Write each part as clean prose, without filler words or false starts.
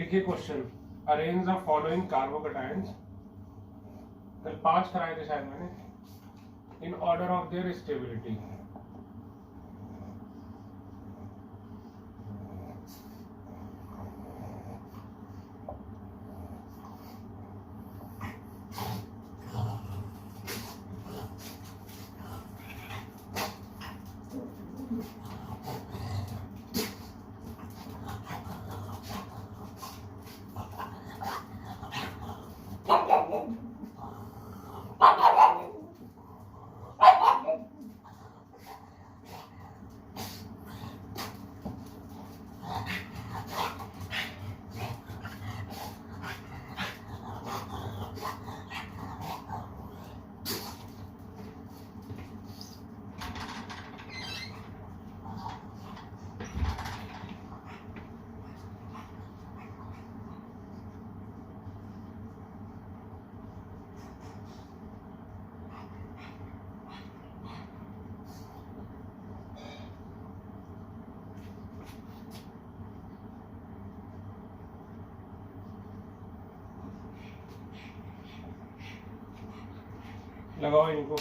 देखिए question, arrange the following कार्बोकेटायंस, कल 5 कराए थे शायद मैंने, in order of their stability. लगाओ इनको।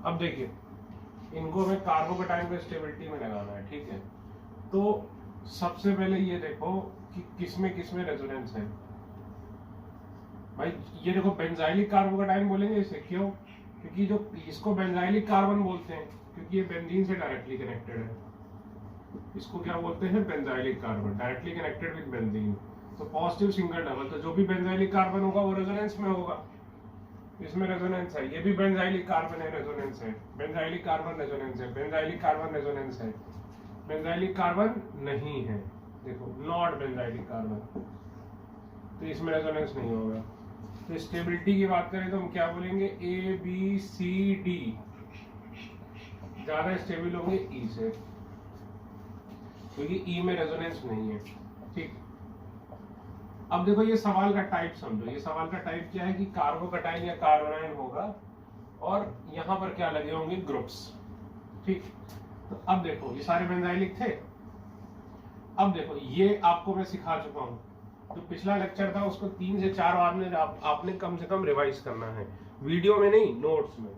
अब देखिए, इनको हमें कार्बोकेटाइन को स्टेबिलिटी में लगाना है, ठीक है। तो सबसे पहले ये देखो कि किसमें किसमें रेजोनेंस है। भाई ये देखो, बेंजाइलिक कार्बोकेटाइन बोलेंगे इसे, क्यों? क्योंकि जो इसको बेंजाइलिक कार्बन बोलते हैं क्योंकि ये बेंजीन से डायरेक्टली कनेक्टेड है। इसको क्या बोलते हैं? Benzylic carbon, directly connected with benzene. तो पॉजिटिव सिंगल डबल, तो जो भी बेंजाइलिक कार्बन होगा वो रेजोनेंस में होगा, इसमें रेजोनेंस है। ये भी बेंजाइलिक कार्बन है, रेजोनेंस है। बेंजाइलिक कार्बन रेजोनेंस है, बेंजाइलिक कार्बन रेजोनेंस है। बेंजाइलिक कार्बन नहीं है, देखो नॉट बेंजाइलिक कार्बन, तो इसमें रेजोनेंस नहीं होगा। तो स्टेबिलिटी की बात करें तो हम क्या बोलेंगे? ए बी सी डी ज्यादा स्टेबल होंगे ई से, क्योंकि ई में रेजोनेंस नहीं है, ठीक। अब देखो ये सवाल का टाइप समझो। ये सवाल का टाइप क्या है कि कार्बोकेटाइन या कार्बोनाइन होगा और यहाँ पर क्या लगे होंगे? ग्रुप्स, ठीक। तो अब देखो ये सारे बेंजाइलिक थे। अब देखो ये आपको मैं सिखा चुका हूँ, तो पिछला लेक्चर था उसको 3 से 4 बार में आपने कम से कम रिवाइज करना है, वीडियो में नहीं, नोट्स में।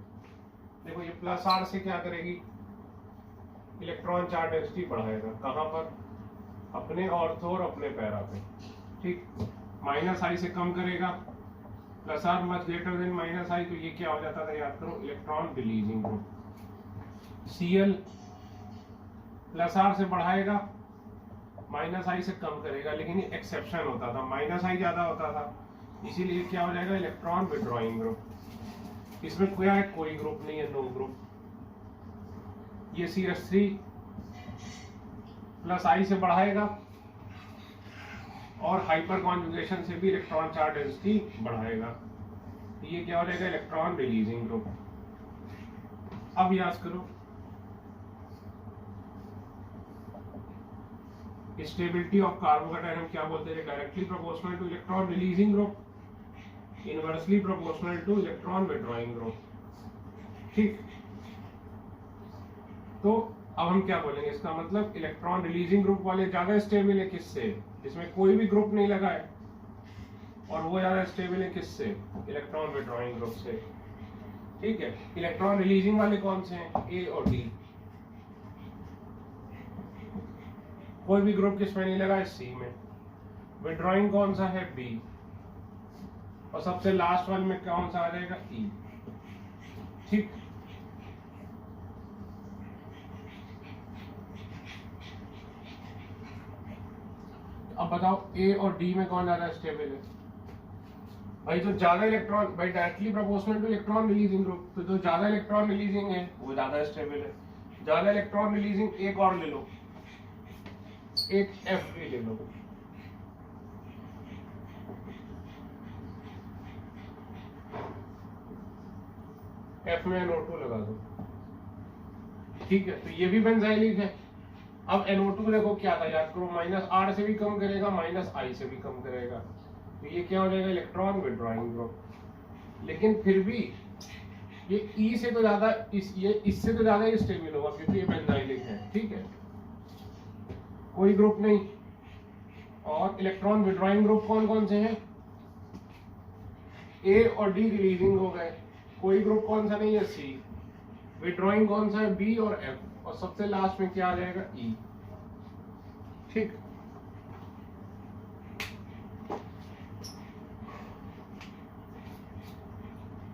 देखो ये प्लस आर से क्या करेगी? इलेक्ट्रॉन चार्ज डेंसिटी बढ़ाएगा, कहाँ पर? अपने ऑर्थो और अपने पैरा पे, ठीक। माइनस आई से कम करेगा, plus R much greater than minus I, तो ये क्या हो जाता था? याद करो, electron releasing group. CL plus R से बढ़ाएगा, माइनस आई से कम करेगा, लेकिन ये एक्सेप्शन होता था, माइनस आई ज्यादा होता था, इसीलिए क्या हो जाएगा? Electron withdrawing group. इसमें क्या है? कोई ग्रुप नहीं है, नो ग्रुप। ये CH3 प्लस आई से बढ़ाएगा और हाइपर कॉन्जुगेशन से भी इलेक्ट्रॉन चार्ज डेंसिटी बढ़ाएगा, ये क्या हो जाएगा? Electron releasing group. अब याद करो, स्टेबिलिटी ऑफ कार्बोकेटाइन हम क्या बोलते हैं? Directly proportional to electron releasing group, inversely proportional to electron withdrawing group, ठीक। तो अब हम क्या बोलेंगे? इसका मतलब इलेक्ट्रॉन रिलीजिंग ग्रुप वाले ज्यादा स्टेबल है, किससे? जिसमें कोई भी ग्रुप नहीं लगा है, और वो ज्यादा स्टेबल है किससे? इलेक्ट्रॉन विड्रॉइंग ग्रुप से, ठीक है। इलेक्ट्रॉन रिलीजिंग वाले कौन से हैं? ए और डी। कोई भी ग्रुप किसमें नहीं लगा है? सी में। विड्रॉइंग कौन सा है? बी। और सबसे लास्ट वन में कौन सा आ जाएगा? ई, ठीक। अब बताओ ए और डी में कौन ज्यादा स्टेबल है? भाई जो ज्यादा इलेक्ट्रॉन, भाई directly proportional to electron releasing group, तो जो ज्यादा इलेक्ट्रॉन रिलीजिंग है वो ज्यादा स्टेबल है। ज्यादा इलेक्ट्रॉन रिलीजिंग एक और ले लो, एक एफ भी ले लो, F में NO2 लगा दो, ठीक है। तो ये भी बेंजाइलिक है। अब NO2 देखो क्या था, याद करो, -R से भी कम करेगा, -I से भी कम करेगा, तो ये क्या हो जाएगा, इलेक्ट्रॉन विड्रॉइंग ग्रुप। लेकिन फिर भी ये E से तो ज्यादा इससे तो ज्यादा स्टेबल होगा क्योंकि ये बेंजाइलिक है, ठीक है। कोई ग्रुप नहीं। और इलेक्ट्रॉन विड्रॉइंग ग्रुप कौन कौन से हैं, A और D रिलीजिंग हो गए। कोई ग्रुप कौन सा नहीं है, C। विड्रॉइंग कौन सा है, B और F। और सबसे लास्ट में क्या आ जाएगा, E, ठीक।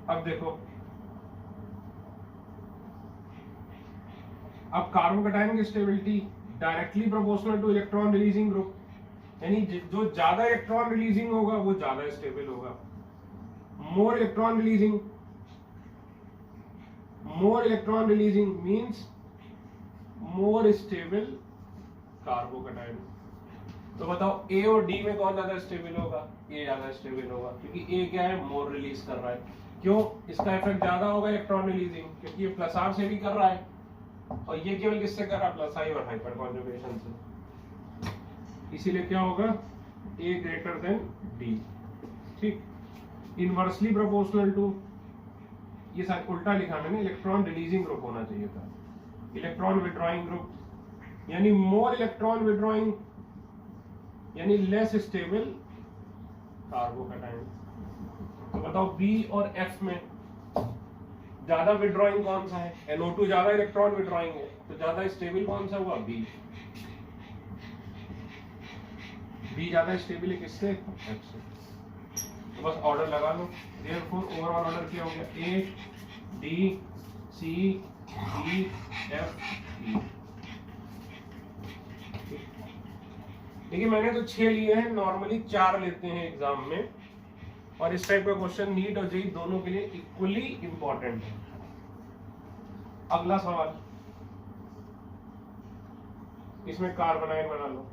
अब देखो, अब कार्बोकैटायन की stability directly proportional to electron releasing group, यानी जो ज्यादा इलेक्ट्रॉन रिलीजिंग होगा वो ज्यादा स्टेबल होगा। More electron releasing means more stable carbocation. तो बताओ A और D में कौन ज्यादा स्टेबल होगा, A ज्यादा स्टेबल होगा, क्योंकि A क्या है, मोर रिलीज कर रहा है। क्यों, इसका इफेक्ट ज्यादा होगा इलेक्ट्रॉन रिलीजिंग, क्योंकि ये +R से भी कर रहा है और ये केवल किससे कर रहा है, +I और हाइपर कॉन्जुगेशन से। इसीलिए क्या होगा, A ग्रेटर देन D, ठीक। इनवर्सली प्रोपोर्शनल टू, ये शायद उल्टा लिखा मैंने, इलेक्ट्रॉन रिलीजिंग ग्रुप होना चाहिए था, इलेक्ट्रॉन विड्रॉइंग ग्रुप, यानी मोर इलेक्ट्रॉन विड्रॉइंग यानी लेस स्टेबल कार्बोकैटायन। तो बताओ B और F में ज्यादा विड्रॉइंग कौन सा है, NO2 ज्यादा इलेक्ट्रॉन विड्रॉइंग है, तो ज्यादा स्टेबल कौन सा हुआ, B ज्यादा स्टेबल है किससे, F से। तो बस ऑर्डर लगा लो, देयरफॉर ओवरऑल ऑर्डर क्या हो गया, A D C E F E। देखिए मैंने तो 6 लिए हैं, नॉर्मली 4 लेते हैं एग्जाम में, और इस टाइप का क्वेश्चन नीट और जेईई दोनों के लिए इक्वली इंपॉर्टेंट है। अगला सवाल, इसमें कार्बोनाइल बना लो।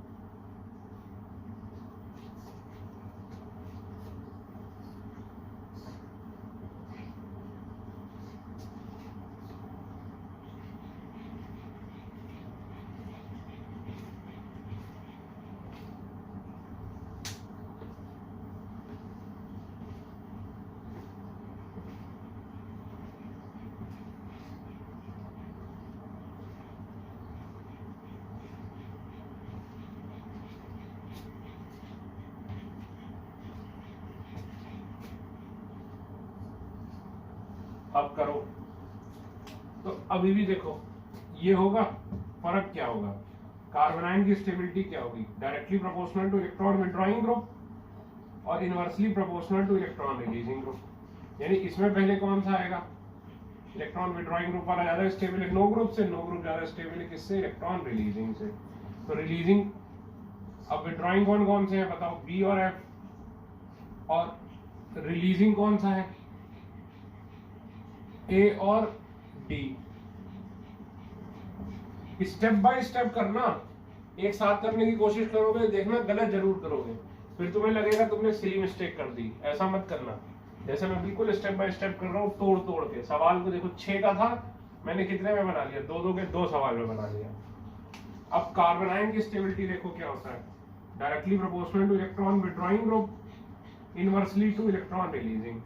अब करो, तो अभी भी देखो ये होगा, फर्क क्या होगा, कार्बोनाइन की स्टेबिलिटी क्या होगी, directly proportional to electron withdrawing group और inversely proportional to electron releasing group. यानी इसमें पहले कौन सा आएगा, इलेक्ट्रॉन विड्रॉइंग ग्रुप वाला ज्यादा स्टेबल है नो ग्रुप से, नो ग्रुप ज्यादा स्टेबल है किससे, इलेक्ट्रॉन रिलीजिंग से। तो रिलीजिंग, अब विड्रॉइंग कौन कौन से है बताओ, B और F, और रिलीजिंग कौन सा है, A और D। स्टेप बाय स्टेप करना, एक साथ करने की कोशिश करोगे, देखना गलत जरूर करोगे, फिर तुम्हें लगेगा तुमने सिली मिस्टेक कर दी। ऐसा मत करना, जैसे मैं बिल्कुल स्टेप बाय स्टेप कर रहा हूँ, तोड़ तोड़ के। सवाल को देखो 6 का था, मैंने कितने में बना लिया, 2 के 2 सवाल में बना लिया। अब कार्बोनाइन की स्टेबिलिटी देखो क्या होता है, directly proportional to electron withdrawing group, inversely to electron releasing.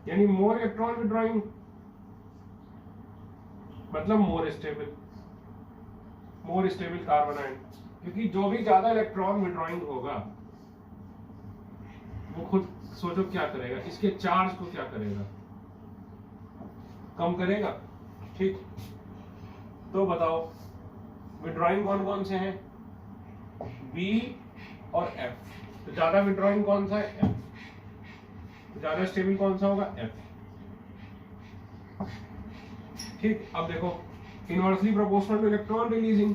यानी मोर इलेक्ट्रॉन विड्रॉइंग मतलब मोर स्टेबल कार्बोनाइन, क्योंकि जो भी ज्यादा इलेक्ट्रॉन विड्रॉइंग होगा वो खुद सोचो क्या करेगा, इसके चार्ज को क्या करेगा, कम करेगा, ठीक। तो बताओ विड्रॉइंग कौन कौन से हैं, B और F। तो ज्यादा विड्रॉइंग कौन सा है, F। ज्यादा स्टेबल कौन सा होगा, F, ठीक। अब देखो inversely proportional to electron releasing,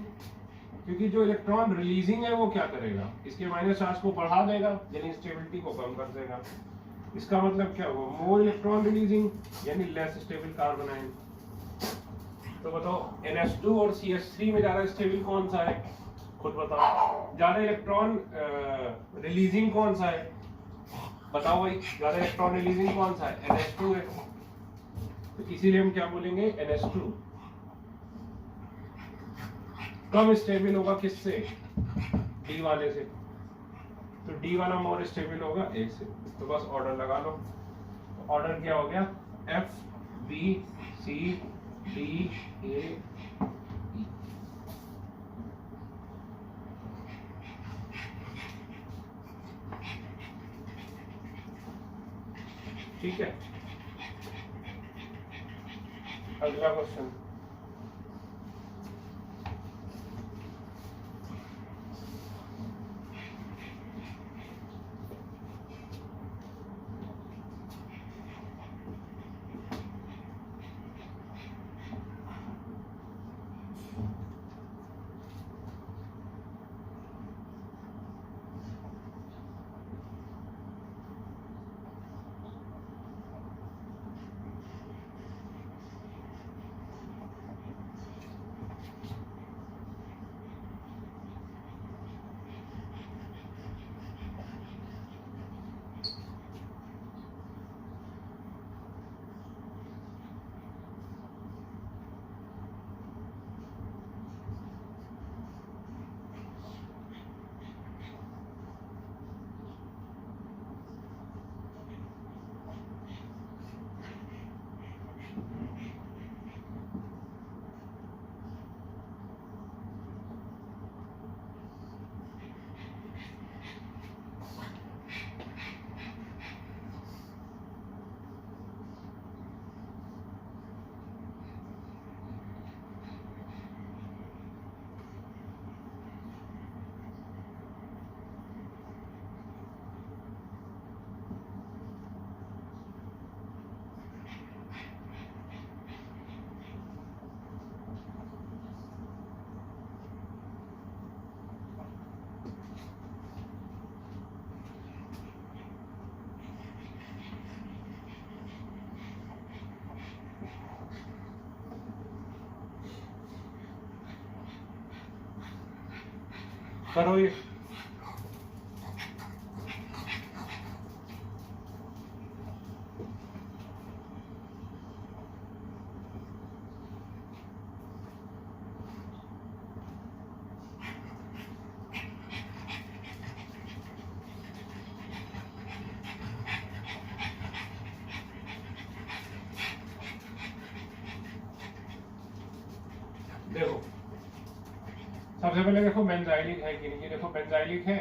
क्योंकि जो इलेक्ट्रॉन रिलीजिंग है वो क्या करेगा, इसके माइनस चार्ज को बढ़ा देगा, यानी स्टेबिलिटी को कम कर देगा। इसका मतलब क्या हुआ, मोर इलेक्ट्रॉन रिलीजिंग यानी लेस स्टेबल कार्बोनाइन। तो बताओ NH2 और CH3 में ज्यादा स्टेबल कौन सा है, खुद बताओ। ज्यादा इलेक्ट्रॉन रिलीजिंग कौन सा है, बताओ भाई, ज्यादा इलेक्ट्रॉन रिलीजिंग कौन सा है, NH2 है। तो इसीलिए हम क्या बोलेंगे, NH2 कम स्टेबल होगा किससे, D वाले से, तो D वाला मोर स्टेबल होगा A से। तो बस ऑर्डर लगा लो, तो ऑर्डर क्या हो गया, F B C D A E। ठीक है, अगला क्वेश्चन। करो ये, देखो सबसे पहले देखो बेंजाइलिक है कि नहीं, देखो बेंजाइलिक है,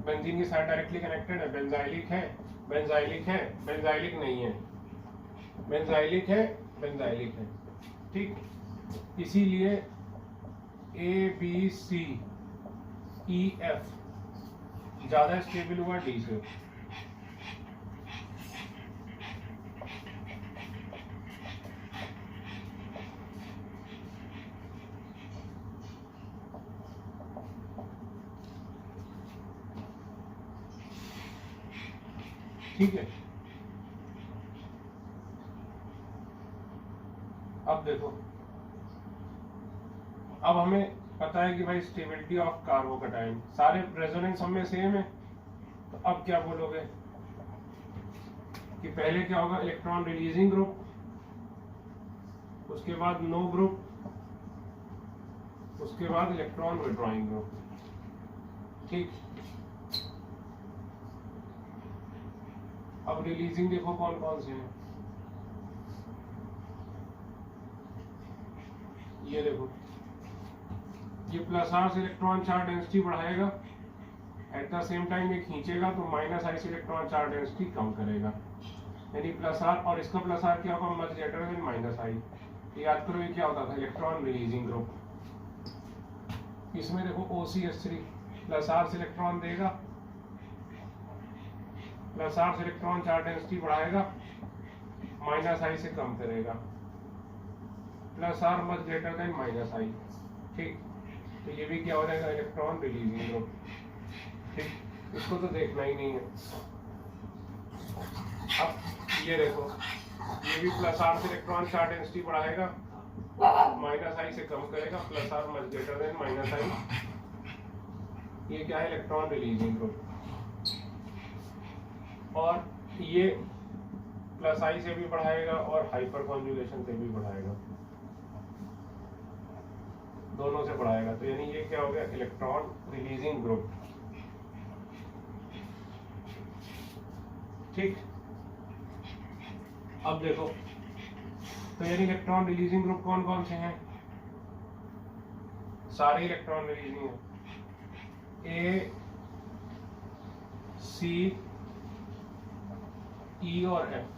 बेंजीन की साइड डायरेक्टली कनेक्टेड है, बेंजाइलिक है, बेंजाइलिक है, बेंजाइलिक नहीं है, बेंजाइलिक है, बेंजाइलिक है। ठीक, इसीलिए A B C E F ज्यादा स्टेबल हुआ D से। ठीक है, अब देखो, अब हमें पता है कि भाई स्टेबिलिटी ऑफ कार्बोकैटायन, सारे रेजोनेंस हमें सेम है। तो अब क्या बोलोगे कि पहले क्या होगा, इलेक्ट्रॉन रिलीजिंग ग्रुप, उसके बाद नो ग्रुप, उसके बाद इलेक्ट्रॉन विड्रॉइंग ग्रुप। ठीक, अब रिलीजिंग देखो कौन कौन से हैं, ये देखो, ये प्लस आर से इलेक्ट्रॉन चार्ज डेंसिटी बढ़ाएगा, एट द सेम टाइम ये खींचेगा तो माइनस आई से इलेक्ट्रॉन चार्ज डेंसिटी कम करेगा, यानी प्लस आर, और इसका प्लस आर क्या होगा, मच ग्रेटर देन माइनस आई। याद करो ये क्या होता था, इलेक्ट्रॉन रिलीजिंग ग्रुप। इसमें देखो OCH3 प्लस आर से इलेक्ट्रॉन देगा, प्लस आर से इलेक्ट्रॉन चार्ज डेंसिटी बढ़ाएगा, माइनस आई से कम करेगा, plus R much greater than minus I. ठीक, तो ये भी क्या हो जाएगा, इलेक्ट्रॉन रिलीजिंग ग्रुप। ठीक, इसको तो देखना ही नहीं है। अब ये देखो, ये भी प्लस आर से इलेक्ट्रॉन चार्ज डेंसिटी बढ़ाएगा, माइनस आई से कम करेगा, plus R much greater than minus I. ये क्या है, इलेक्ट्रॉन रिलीजिंग ग्रुप। और ये प्लस आई से भी बढ़ाएगा और हाइपर कॉन्जुगेशन से भी बढ़ाएगा, दोनों से बढ़ाएगा। तो यानी ये क्या हो गया, इलेक्ट्रॉन रिलीजिंग ग्रुप। ठीक, अब देखो तो यानी इलेक्ट्रॉन रिलीजिंग ग्रुप कौन कौन से हैं, सारे इलेक्ट्रॉन रिलीजिंग है, ए सी ई और एफ।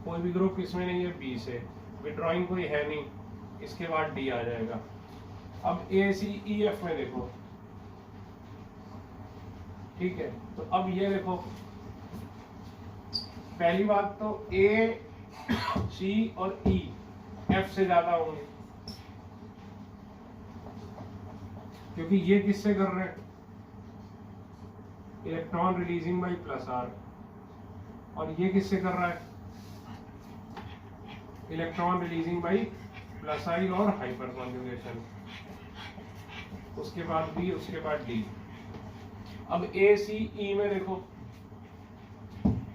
कोई भी ग्रुप इसमें नहीं है बी से, विड्रॉइंग कोई है नहीं, इसके बाद डी आ जाएगा। अब ए सी ई एफ में देखो, ठीक है, तो अब ये देखो, पहली बात तो ए सी और ई एफ से ज्यादा होंगे, क्योंकि ये किससे कर रहे हैं, electron releasing by plus R, और ये किससे कर रहा है, electron releasing by plus I और हाइपर कॉन्जुगेशन। उसके बाद बी, उसके बाद डी। अब ए सी ई में देखो,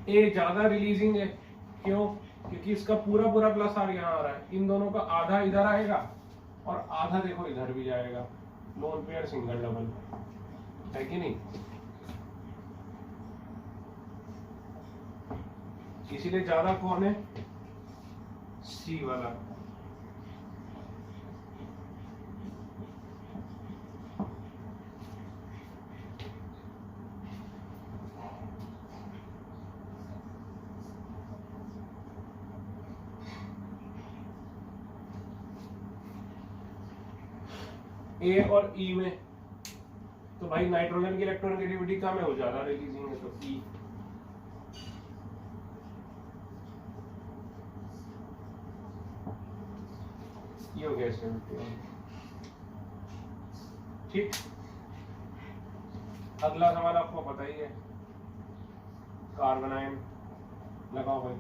ए ज्यादा रिलीजिंग है, क्यों, क्योंकि इसका पूरा पूरा प्लस आर यहाँ आ रहा है, इन दोनों का आधा इधर आएगा और आधा देखो इधर भी जाएगा, लोन पेयर सिंगल डबल, है कि नहीं। इसीलिए ज्यादा कौन है, सी वाला। ए और ई में तो भाई नाइट्रोजन की इलेक्ट्रोनेगेटिविटी कम है, वो ज्यादा रिलीजिंग है, तो ई। ये हो गया ठीक। अगला सवाल आपको पता ही है, कार्बन आयन लगाओ भाई।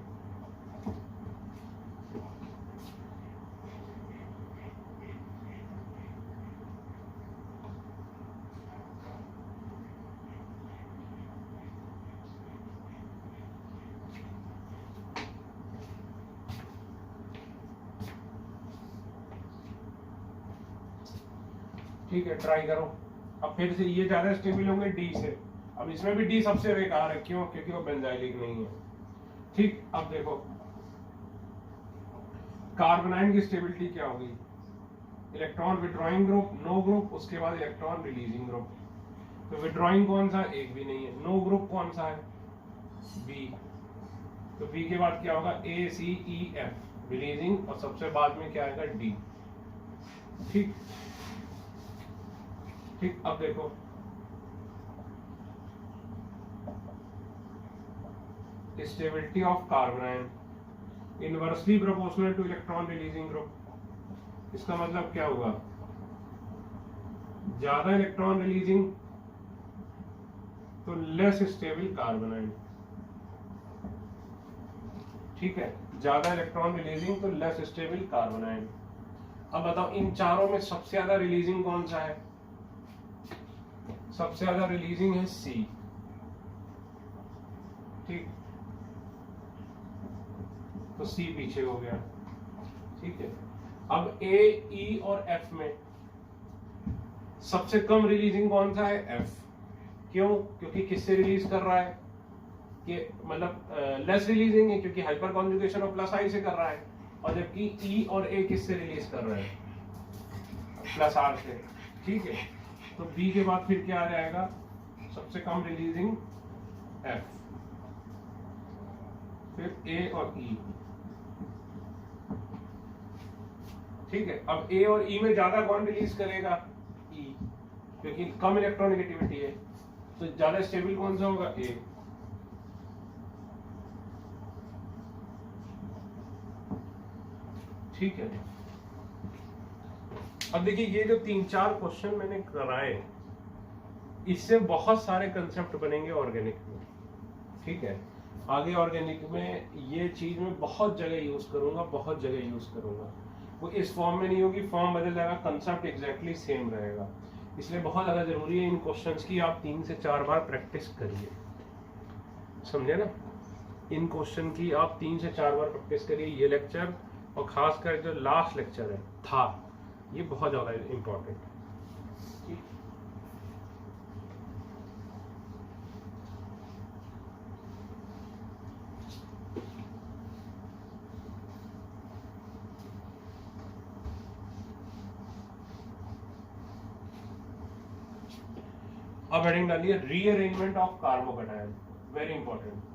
ठीक है, ट्राई करो। अब फिर से ये ज्यादा स्टेबल होंगे डी से, अब इसमें भी डी सबसे बेकार है, क्यों, क्योंकि वो बेंजाइलिक नहीं है। ठीक, अब देखो कार्बन आयन की स्टेबिलिटी क्या होगी, electron withdrawing group, no group, उसके बाद इलेक्ट्रॉन रिलीजिंग ग्रुप। तो विड्रॉइंग कौन सा, एक भी नहीं है। नो ग्रुप कौन सा है, बी। तो बी के बाद क्या होगा, ए सी ई एफ रिलीजिंग, और सबसे बाद में क्या आएगा, डी। ठीक ठीक, अब देखो stability of carbon ion inversely proportional to electron releasing group. इसका मतलब क्या हुआ, ज्यादा इलेक्ट्रॉन रिलीजिंग तो लेस स्टेबल कार्बन आयन। ठीक है, ज्यादा इलेक्ट्रॉन रिलीजिंग तो लेस स्टेबल कार्बन आयन। अब बताओ इन चारों में सबसे ज्यादा रिलीजिंग कौन सा है, सबसे ज्यादा रिलीजिंग है सी। ठीक, तो सी पीछे हो गया। ठीक है, अब ए ई और एफ में सबसे कम रिलीजिंग कौन सा है, एफ। क्यों, क्योंकि किससे रिलीज कर रहा है, कि मतलब लेस रिलीजिंग है, क्योंकि हाइपर कॉन्जुगेशन और प्लस आई से कर रहा है, और जबकि ई और ए किससे रिलीज कर रहा है, प्लस आर से। ठीक है, तो बी के बाद फिर क्या आ जाएगा, सबसे कम रिलीजिंग एफ, फिर ए और ई। ठीक है, अब ए और ई में ज्यादा कौन रिलीज करेगा, ई, क्योंकि कम इलेक्ट्रोनेगेटिविटी है, तो ज्यादा स्टेबल कौन सा होगा, ए। ठीक है, अब देखिए ये जो 3-4 क्वेश्चन मैंने कराए, इससे बहुत सारे कंसेप्ट बनेंगे ऑर्गेनिक में। ठीक है, आगे ऑर्गेनिक में ये चीज मैं बहुत जगह यूज करूंगा, बहुत जगह यूज करूंगा। वो इस फॉर्म में नहीं होगी, फॉर्म बदल जाएगा, कंसेप्ट एग्जैक्टली सेम रहेगा। इसलिए बहुत ज्यादा जरूरी है इन क्वेश्चंस की आप 3 से 4 बार प्रैक्टिस करिए, समझे ना। इन क्वेश्चन की आप 3 से 4 बार प्रैक्टिस करिए, ये लेक्चर और खासकर जो लास्ट लेक्चर है था, ये बहुत ज़्यादा इम्पोर्टेंट है। अब हेडिंग डालिए rearrangement of carbocation, very important.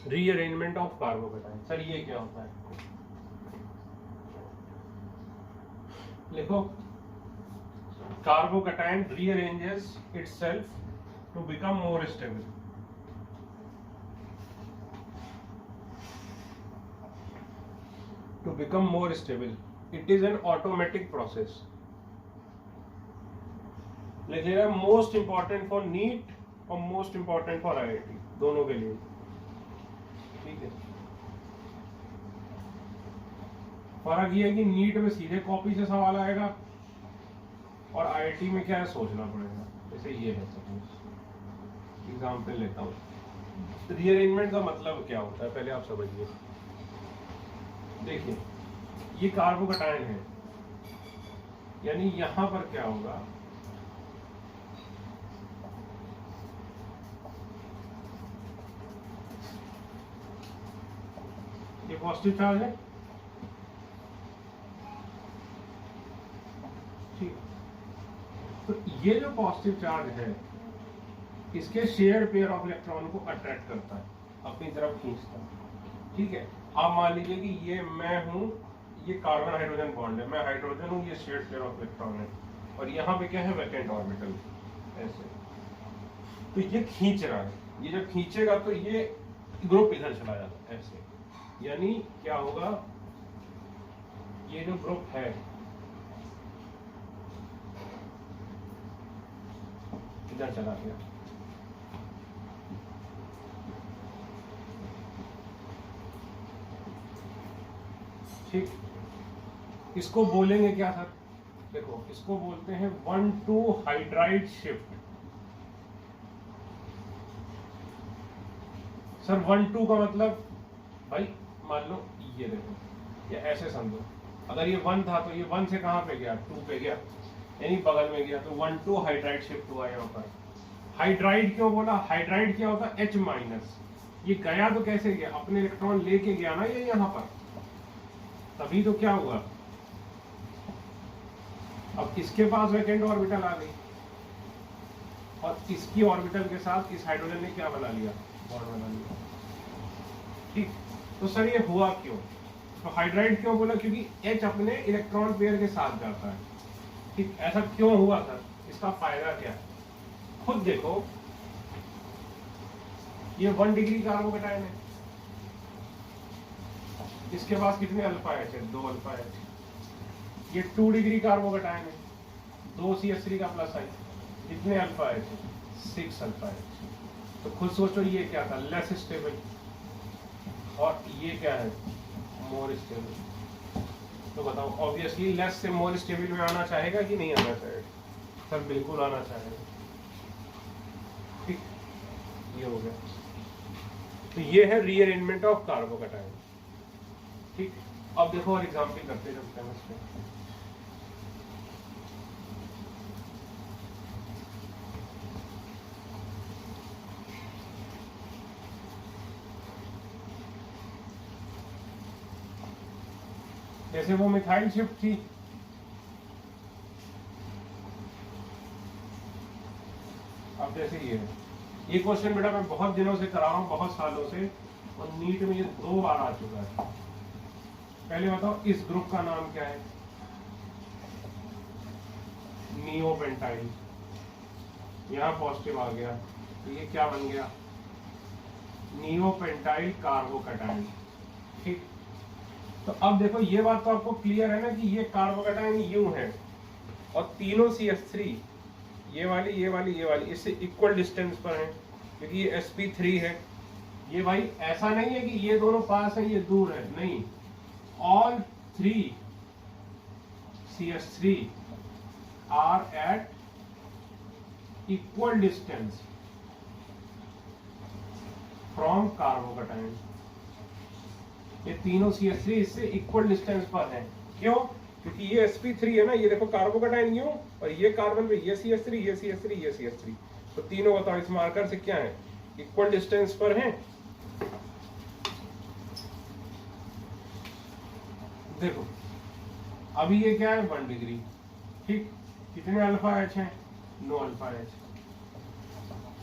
Rearrangement of carbocation, sir ये क्या होता है? लिखो, carbocation rearranges itself to become more stable. To become more stable, it is an automatic process. लिखिएगा मोस्ट इंपॉर्टेंट फॉर नीट और मोस्ट इंपॉर्टेंट फॉर आईआईटी, दोनों के लिए, ठीक है। फर्क ये है कि नीट में सीधे कॉपी से सवाल आएगा और आईआईटी में क्या है सोचना पड़ेगा। जैसे ये है, सपोज एग्जाम्पल लेता हूँ, रीअरेंजमेंट का मतलब क्या होता है पहले आप समझिए। देखिए ये कार्बोकैटायन है, यानी यहां पर क्या होगा, ये पॉजिटिव चार्ज है, ठीक। तो ये जो पॉजिटिव चार्ज है इसके शेयर्ड पेयर ऑफ इलेक्ट्रॉन को अट्रैक्ट करता है, अपनी तरफ खींचता है, ठीक है। आप मान लीजिए कि ये मैं हूं, ये कार्बन हाइड्रोजन बॉन्ड है, मैं हाइड्रोजन हूं, ये शेयर्ड पेयर ऑफ इलेक्ट्रॉन है, और यहाँ पे क्या है, वैकेंट ऑर्बिटल, ऐसे। तो ये खींच रहा है, ये जब खींचेगा तो ये ग्रुप इधर चला जाता है ऐसे, यानी क्या होगा, ये जो ग्रुप है इधर चला गया, ठीक। इसको बोलेंगे क्या सर? देखो इसको बोलते हैं 1,2 हाइड्राइड शिफ्ट। सर 1,2 का मतलब, भाई मान लो ये देखो, ये ऐसे समझो, अगर ये 1 था तो ये 1 से कहां पे गया, 2 पे गया, यानी बगल में गया, तो 1,2 हाइड्राइड शिफ्ट हुआ यहाँ पर। हाइड्राइड क्यों बोला? हाइड्राइड क्या होता है, H-, ये गया तो कैसे गया, अपने इलेक्ट्रॉन लेके गया ना ये यहाँ पर, तभी तो क्या हुआ, अब इसके पास वैकेंट ऑर्बिटल आ गई और इसकी ऑर्बिटल के साथ इस हाइड्रोजन ने क्या बना लिया, बॉन्ड बना लिया, ठीक। तो सर ये हुआ क्यों? तो हाइड्राइड क्यों बोला? क्योंकि H अपने इलेक्ट्रॉन पेयर के साथ जाता है, ठीक। ऐसा क्यों हुआ सर? इसका फायदा क्या है, खुद देखो, ये 1 डिग्री कार्बोकैटायन है, इसके पास कितने अल्फा एच है, 2 अल्फा एच। ये 2 डिग्री कार्बोकैटायन है, 2 CH3 का प्लस आई, कितने अल्फा एच है, 6 अल्फा एच। तो खुद सोचो ये क्या था, लेस स्टेबल, और ये क्या है, मोर स्टेबल। तो बताओ ऑब्वियसली लेस से मोर स्टेबल में आना चाहेगा कि नहीं आना चाहेगा? सर बिल्कुल आना चाहेगा, ठीक। ये हो गया, तो ये है रीअरेंजमेंट ऑफ कार्बोकैटायन, ठीक। अब देखो और एग्जाम्पल करते चलते हैं इसमें। जैसे वो मिथाइल शिफ्ट थी, अब जैसे ये क्वेश्चन बेटा मैं बहुत दिनों से करा रहा हूँ, बहुत सालों से, और नीट में ये 2 बार आ चुका है। पहले बताओ इस ग्रुप का नाम क्या है, नियोपेंटाइल, यहाँ पॉजिटिव आ गया, तो ये क्या बन गया, नियोपेंटाइल कार्बोकैटायन, ठीक। तो अब देखो ये बात तो आपको क्लियर है ना कि ये कार्बोकैटायन यूं है और तीनों CH3 ये वाली ये वाली ये वाली इससे इक्वल डिस्टेंस पर है, क्योंकि ये sp3 है। ये भाई ऐसा नहीं है कि ये दोनों पास है ये दूर है, नहीं, all 3 CH3 are at equal distance from carbocation. ये तीनों CH3 इससे इक्वल डिस्टेंस पर है। क्यों? क्योंकि ये sp3 है ना, ये देखो कार्बोकैटायन यूं, और ये कार्बन पे ये CH3 ये CH3 ये CH3, तो तीनों बताओ इस मार्कर से क्या है, इक्वल डिस्टेंस पर हैं। देखो अभी ये क्या है 1 डिग्री, ठीक, कितने अल्फा एच है, 9 अल्फा एच।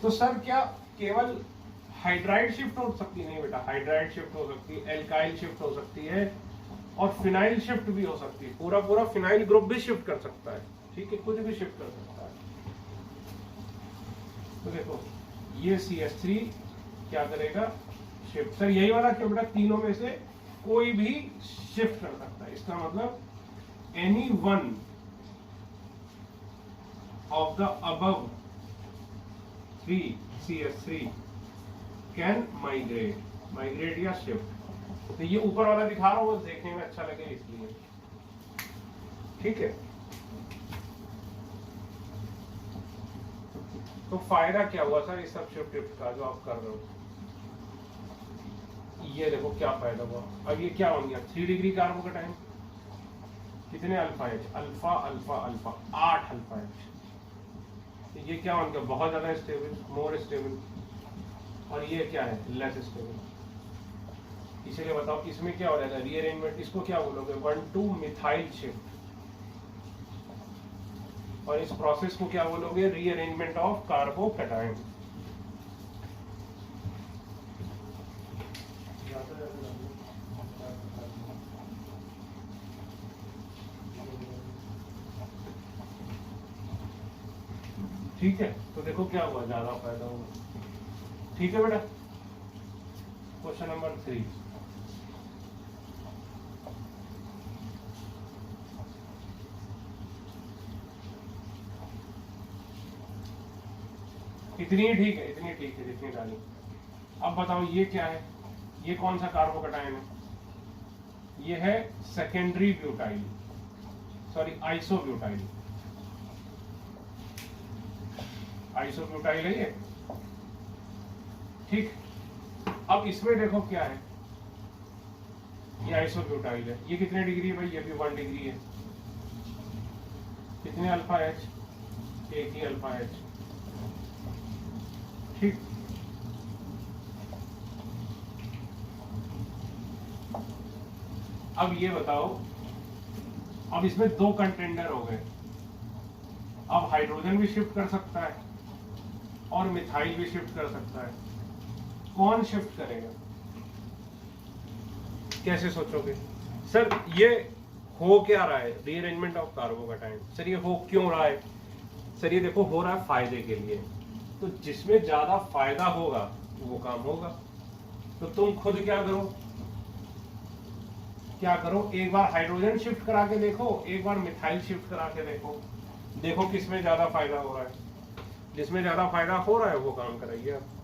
तो सर क्या केवल हाइड्राइड शिफ्ट हो सकती है? नहीं बेटा, हाइड्राइड शिफ्ट हो सकती है, एल्काइल शिफ्ट हो सकती है, और फिनाइल शिफ्ट भी हो सकती है। पूरा पूरा फिनाइल ग्रुप भी शिफ्ट कर सकता है, ठीक है, कुछ भी शिफ्ट कर सकता है। तो देखो ये CH3 क्या करेगा, शिफ्ट। सर यही वाला क्यों बेटा, तीनों में से कोई भी शिफ्ट कर सकता है। इसका मतलब any one of the above 3 CH3 can migrate या शिफ्ट। तो ये ऊपर वाला दिखा रहा हूँ देखने में अच्छा लगे इसलिए, ठीक है। तो फायदा क्या हुआ सर इस सब शिफ्ट का जो आप कर रहे हो? ये देखो क्या फायदा हुआ। अब ये क्या बन गया, 3 डिग्री कार्बोकैटायन, कितने alpha H, alpha alpha alpha 8 alpha H. ये क्या बन गया, बहुत ज्यादा स्टेबल, मोर स्टेबल। और ये क्या है, लेस स्टेबल। इसलिए बताओ इसमें क्या हो जाएगा, रीअरेंजमेंट। इसको क्या बोलोगे, 1,2 मिथाइल शिफ्ट। और इस प्रोसेस को क्या बोलोगे, रीअरेंजमेंट ऑफ कार्बोकैटायन। ठीक है, तो देखो क्या हुआ, ज्यादा फायदा हुआ। ठीक है बेटा, क्वेश्चन नंबर 3। इतनी ठीक है, इतनी ठीक है जितनी डाली। अब बताओ ये क्या है, ये कौन सा कार्बोकैटायन है? ये है secondary butyl, sorry isobutyl. Isobutyl है ये, ठीक। अब इसमें देखो क्या है, ये आइसोब्यूटाइल है। ये कितने डिग्री है भाई, ये भी 1 डिग्री है। कितने अल्फा एच, एक ही अल्फा एच, ठीक। अब ये बताओ, अब इसमें 2 कंटेंडर हो गए। अब हाइड्रोजन भी शिफ्ट कर सकता है और मिथाइल भी शिफ्ट कर सकता है। कौन शिफ्ट करेगा, कैसे सोचोगे? सर ये हो क्या रहा है, रीअरेंजमेंट ऑफ कार्बोकैटायन। सर ये हो क्यों रहा है? सर ये देखो हो रहा है फायदे के लिए। तो जिसमें ज्यादा फायदा होगा वो काम होगा। तो तुम खुद क्या करो, एक बार हाइड्रोजन शिफ्ट करा के देखो, एक बार मिथाइल शिफ्ट करा के देखो, देखो किसमें ज्यादा फायदा हो रहा है। जिसमें ज्यादा फायदा हो रहा है वो काम कराइए आप।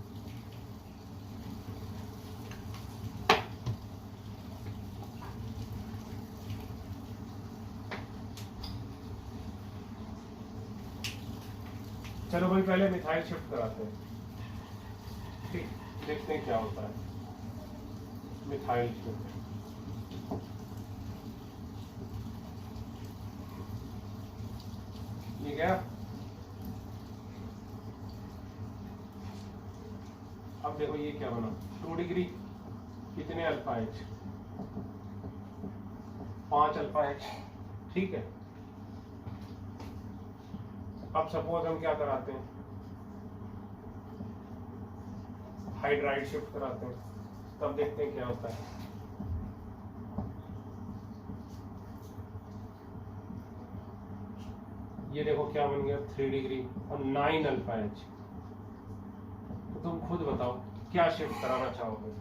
चलो भाई पहले मिथाइल शिफ्ट कराते हैं, ठीक, देखते हैं क्या होता है। मिथाइल शिफ्ट, ये क्या, अब देखो ये क्या बना, 2 डिग्री, कितने अल्फा एच, 5 अल्फा एच, ठीक है। अब सपोज हम क्या कराते हैं, हाइड्राइड शिफ्ट कराते हैं, तब देखते हैं क्या होता है। ये देखो क्या बन गया, 3 डिग्री और 9 अल्फा एच। तो तुम खुद बताओ क्या शिफ्ट कराना चाहोगे,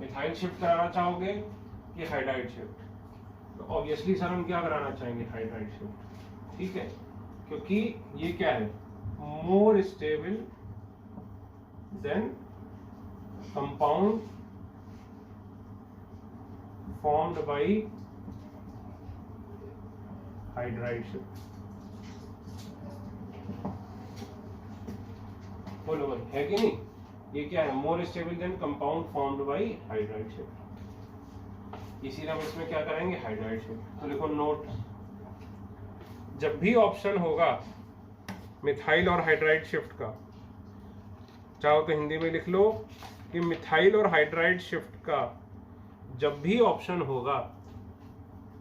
मिथाइल शिफ्ट कराना चाहोगे कि हाइड्राइड शिफ्ट? तो ऑब्वियसली सर हम क्या कराना चाहेंगे, हाइड्राइड शिफ्ट, ठीक है। क्योंकि ये क्या है, more stable than compound formed by hydride shift। बोलो भाई, है कि नहीं? ये क्या है? More stable then compound formed by hydride shift. इसीलिए हम इसमें क्या करेंगे? Hydride shift. तो देखो नोट, जब भी ऑप्शन होगा मिथाइल और हाइड्राइड शिफ्ट का, चाहो तो हिंदी में लिख लो कि मिथाइल और हाइड्राइड शिफ्ट का जब भी ऑप्शन होगा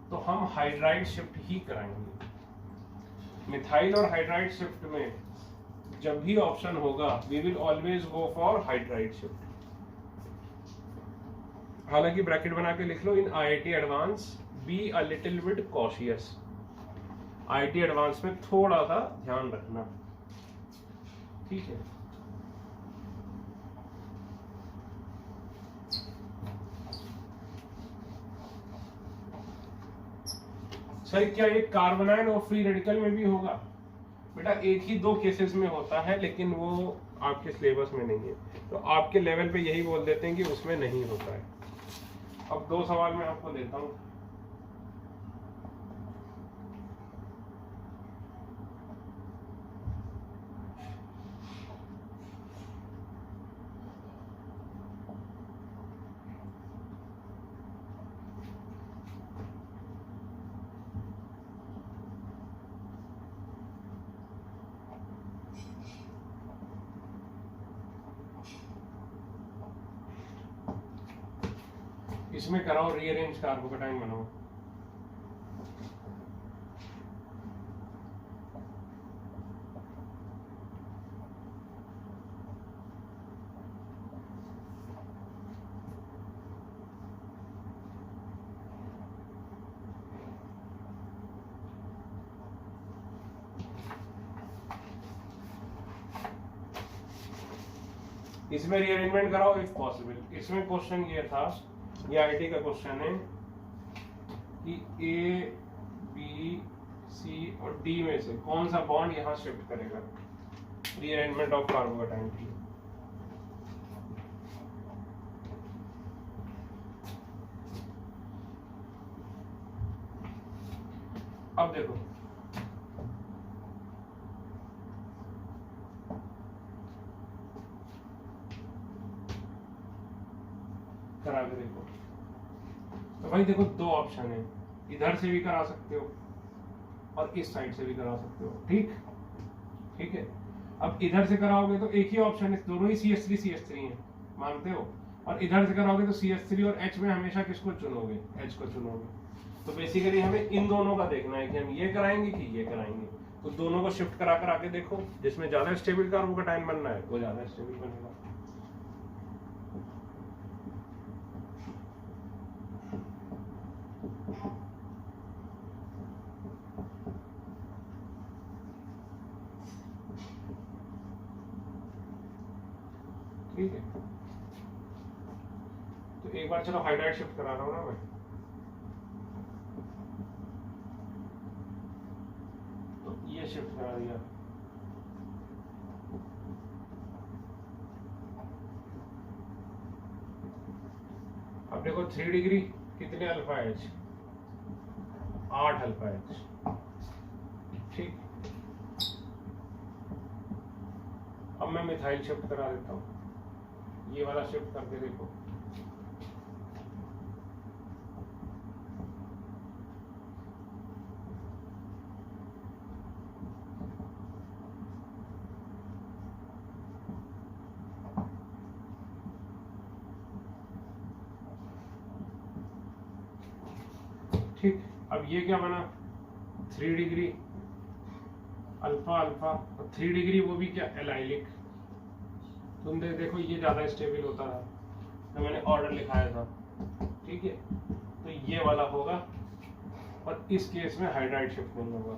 तो हम हाइड्राइड शिफ्ट ही कराएंगे। मिथाइल और हाइड्राइड शिफ्ट में जब भी ऑप्शन होगा we will always go for hydride shift. हालांकि ब्रैकेट बना के लिख लो, in IIT advance be a little bit cautious. IIT advance में थोड़ा सा ध्यान रखना, ठीक है? सर क्या ये कार्बोनाइल और फ्री रेडिकल में भी होगा? बेटा एक ही दो केसेस में होता है, लेकिन वो आपके सिलेबस में नहीं है, तो आपके लेवल पे यही बोल देते हैं कि उसमें नहीं होता है। अब दो सवाल मैं आपको देता हूं। इसमें कराओ रीअरेंज कार्बोकैटायन बनाओ। इसमें रीअरेंजमेंट कराओ इफ पॉसिबल। इसमें क्वेश्चन ये था, ये आईटी का क्वेश्चन है कि ए बी सी और डी में से कौन सा बॉन्ड यहां शिफ्ट करेगा रीअरेंजमेंट ऑफ कार्बोकैटायन की। अब देखो करा के देखो, तो भाई देखो दो ऑप्शन है, इधर से भी करा सकते हो और इस साइड से भी करा सकते हो, ठीक ठीक है। अब इधर से कराओगे तो एक ही ऑप्शन है, दोनों ही CH3 हैं, मानते हो? और इधर से कराओगे तो CH3 और H में हमेशा किसको चुनोगे? H को चुनोगे। तो बेसिकली हमें इन दोनों का देखना है कि हम ये कराएंगे कि ये कराएंगे। तो दोनों को शिफ्ट करा कर आके देखो, जिसमें ज्यादा स्टेबल कार्बोकैटायन बनना है वो ज्यादा स्टेबल बनेगा। ठीक है, तो एक बार चलो हाइड्राइड शिफ्ट करा रहा हूं ना मैं। तो ये शिफ्ट करा दिया, अब देखो 3 डिग्री कितने अल्फा एच? 8 अल्फा एच, ठीक। अब मैं मिथाइल शिफ्ट करा देता हूं, ये वाला शिफ्ट करके देखो। ठीक, अब ये क्या बना? 3 डिग्री अल्फा अल्फा और 3 डिग्री वो भी क्या? एलाइलिक। तुम देखो ये ज्यादा स्टेबल होता था, तो मैंने ऑर्डर लिखाया था, ठीक है। तो ये वाला होगा और इस केस में हाइड्राइड शिफ्ट नहीं होगा।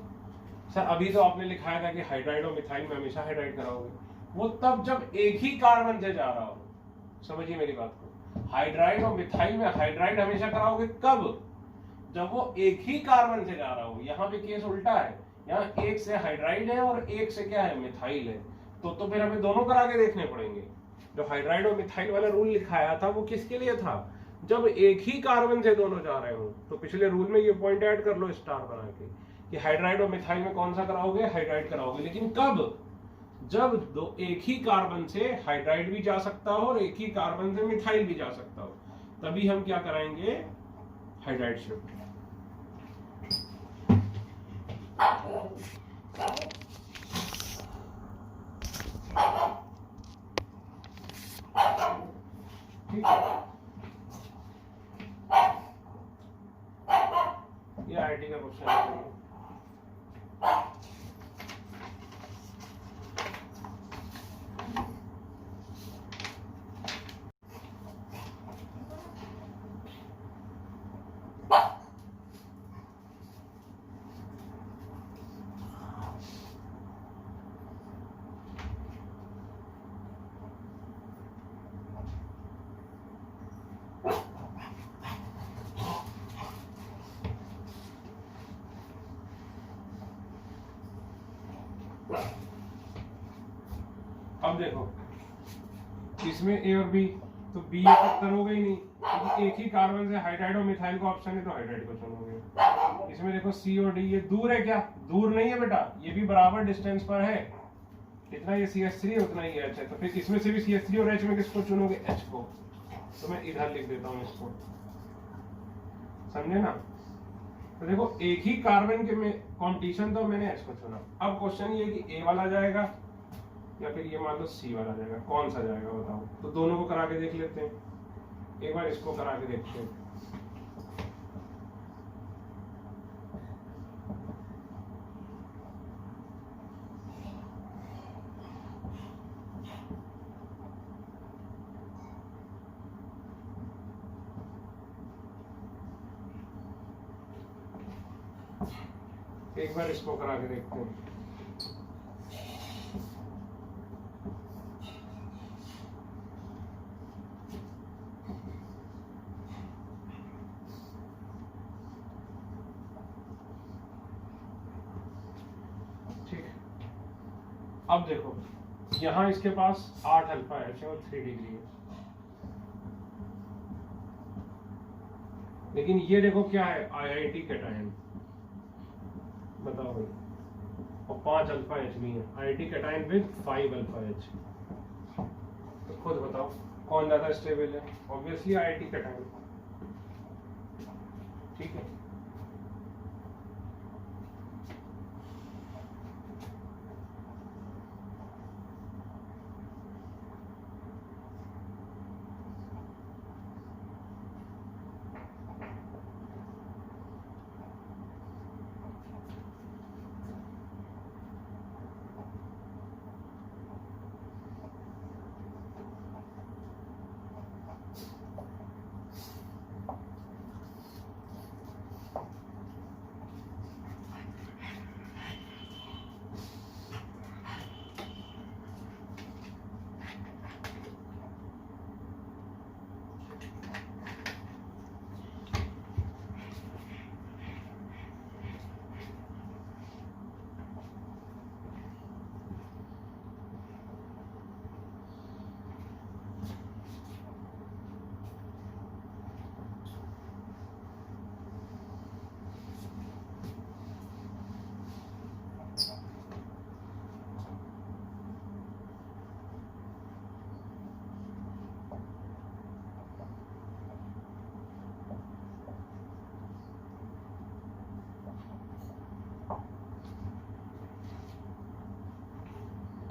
सर अभी तो आपने लिखाया था कि हाइड्राइड और मिथाइल में हमेशा हाइड्राइड कराओगे, वो तब जब एक ही कार्बन से जा रहा हो। समझिए मेरी बात को, हाइड्राइड और मिथाइल में हाइड्राइड हमेशा कराओगे कब? जब वो एक ही कार्बन से जा रहा हो। यहाँ पे केस उल्टा है, यहाँ एक से हाइड्राइड है और एक से क्या है, मिथाइल है। तो फिर हमें दोनों करा के देखने पड़ेंगे। जो हाइड्राइड और मिथाइल वाला रूल लिखाया था वो किसके लिए था, जब एक ही कार्बन से दोनों जा रहे हो। तो पिछले रूल में ये पॉइंट ऐड कर लो स्टार बना के कि हाइड्राइड और मिथाइल में कौन सा कराओगे, हाइड्राइड कराओगे। लेकिन कब, जब दो एक ही कार्बन से हाइड्राइड भी जा सकता हो और एक ही कार्बन से मिथाइल भी जा सकता हो, तभी हम क्या कराएंगे, हाइड्राइड शिफ्ट। ठीक है, ये आईटी का क्वेश्चन है। अब देखो इसमें ए और बी, तो बी तक करोगे ही नहीं क्योंकि एक ही कार्बन से हाइड्राइड और मिथाइल का ऑप्शन है, तो हाइड्राइड को चुनोगे। इसमें देखो सी और डी, ये दूर है क्या, दूर नहीं है बेटा, ये भी बराबर डिस्टेंस पर है। इतना ये CH3 है उतना ही H है, तो फिर इसमें से भी CH3 और H में किसको चुनोगे, H को। तो मैं इधर लिख देता हूँ इसको, समझे ना। तो देखो एक ही कार्बन के में कॉम्पिटिशन, तो मैंने H को चुना। अब क्वेश्चन ये कि ए वाला जाएगा या फिर ये मान लो सी वाला जाएगा, कौन सा जाएगा बताओ। तो दोनों को करा के देख लेते हैं, एक बार इसको करा के देखते हैं। एक बार इसको करा के देखते हैं। अब देखो यहाँ इसके पास 8 अल्फा H है और 3 डिग्री है, लेकिन ये देखो क्या है, IIT कैटायन, बताओ भाई, और 5 अल्फा H भी है, IIT cation with 5 alpha H। तो खुद बताओ कौन ज्यादा स्टेबल है, ऑब्वियसली IIT कैटायन। ठीक है,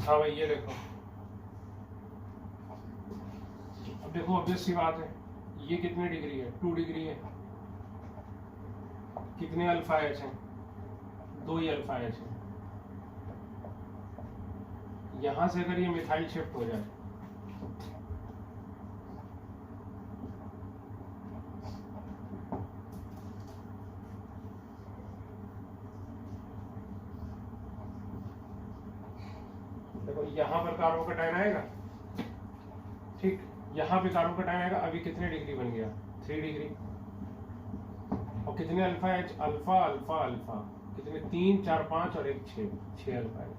हाँ भाई ये देखो, अब देखो ऑब्वियस सी बात है, ये कितने डिग्री है, 2 डिग्री है। कितने अल्फा H है, 2 ही अल्फा H है। यहां से अगर ये मिथाइल शिफ्ट हो जाए, देखो यहाँ पर कार्बोकैटायन आएगा, ठीक, यहाँ पे कार्बोकैटायन आएगा। अभी कितने डिग्री बन गया, 3 डिग्री। और कितने alpha H, alpha alpha alpha कितने 3 4 5 और एक 6 6 अल्फा है।